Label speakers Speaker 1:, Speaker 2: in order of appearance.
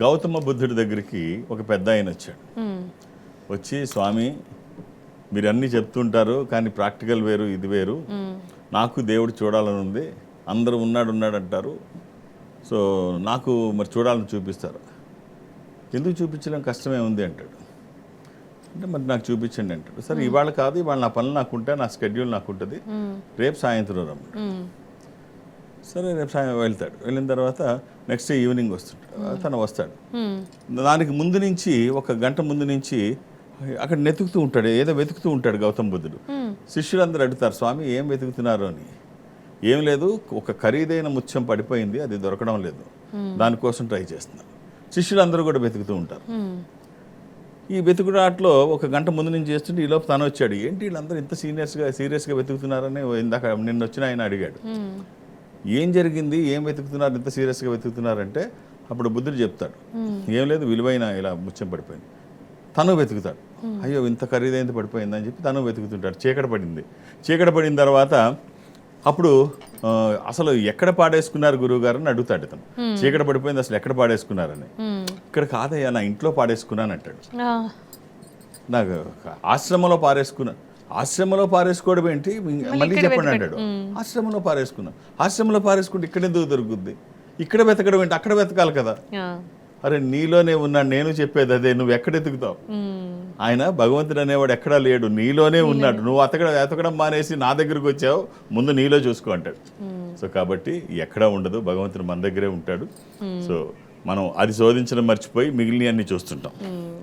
Speaker 1: గౌతమ బుద్ధుడి దగ్గరికి ఒక పెద్ద ఆయన వచ్చాడు. వచ్చి, స్వామి మీరు అన్నీ చెప్తుంటారు కానీ ప్రాక్టికల్ వేరు, ఇది వేరు. నాకు దేవుడు చూడాలని ఉంది, అందరూ ఉన్నాడు అంటారు. సో నాకు మరి చూడాలని చూపిస్తారు. ఎందుకు చూపించడం కష్టమే ఉంది అంటాడు. అంటే మరి నాకు చూపించండి అంటాడు. సరే ఇవాళ కాదు, ఇవాళ నా పనులు నాకు ఉంటాయి, నా స్కెడ్యూల్ నాకు ఉంటుంది, రేపు సాయంత్రం రమ్మంటాడు. సరే రేపు సాయంత్రం వెళ్తాడు. వెళ్ళిన తర్వాత నెక్స్ట్ డే ఈవినింగ్ తను వస్తాడు. దానికి ముందు నుంచి ఒక గంట ముందు నుంచి అక్కడ వెతుకుతూ ఉంటాడు, ఏదో వెతుకుతూ ఉంటాడు గౌతమ బుద్ధుడు. శిష్యులందరూ అడుగుతారు, స్వామి ఏం వెతుకుతున్నారు అని. ఏం లేదు, ఒక ఖరీదైన ముత్యం పడిపోయింది, అది దొరకడం లేదు, దానికోసం ట్రై చేస్తున్నారు. శిష్యులందరూ కూడా వెతుకుతూ ఉంటారు. ఈ వెతుకుడాట్లో ఒక గంట ముందు నుంచి చేస్తుంటే ఈలోపు తను వచ్చాడు. ఏంటి వీళ్ళందరూ ఇంత సీరియస్గా వెతుకుతున్నారని ఇందాక నిన్న వచ్చిన ఆయన అడిగాడు. ఏం జరిగింది, ఏం వెతుకుతున్నారు, ఇంత సీరియస్గా వెతుకుతున్నారంటే అప్పుడు బుద్ధుడు చెప్తాడు, ఏం లేదు, విలువైన ఇలా ముత్యం పడిపోయింది. తను వెతుకుతాడు, అయ్యో ఇంత ఖరీదైంది పడిపోయింది అని చెప్పి తను వెతుకుతుంటాడు. చీకటి పడిన తర్వాత అప్పుడు అసలు ఎక్కడ పాడేసుకున్నారు గురువు గారు అని అడుగుతాడు. తను చీకటి పడిపోయింది, అసలు ఎక్కడ పాడేసుకున్నారని. ఇక్కడ కాదయ్యా, నా ఇంట్లో పాడేసుకున్నాను అంటాడు. నాకు ఆశ్రమంలో పారేసుకోవడం ఏంటి, మళ్ళీ చెప్పండి అంటాడు. ఆశ్రమంలో పారేసుకుంటే ఇక్కడ ఎందుకు దొరుకుద్ది, ఇక్కడ వెతకడం ఏంటి, అక్కడ వెతకాలి కదా. అరే నీలోనే ఉన్నాడు, నేను చెప్పేది అదే, నువ్వు ఎక్కడ ఎతుకుతావు. ఆయన భగవంతుడు అనేవాడు ఎక్కడా లేడు, నీలోనే ఉన్నాడు. నువ్వు ఎతకడం మానేసి నా దగ్గరకు వచ్చావు, ముందు నీలో చూసుకో అంటాడు. సో కాబట్టి ఎక్కడా ఉండదు, భగవంతుడు మన దగ్గరే ఉంటాడు. సో మనం అది శోధించడం మర్చిపోయి మిగిలిన అన్ని చూస్తుంటాం.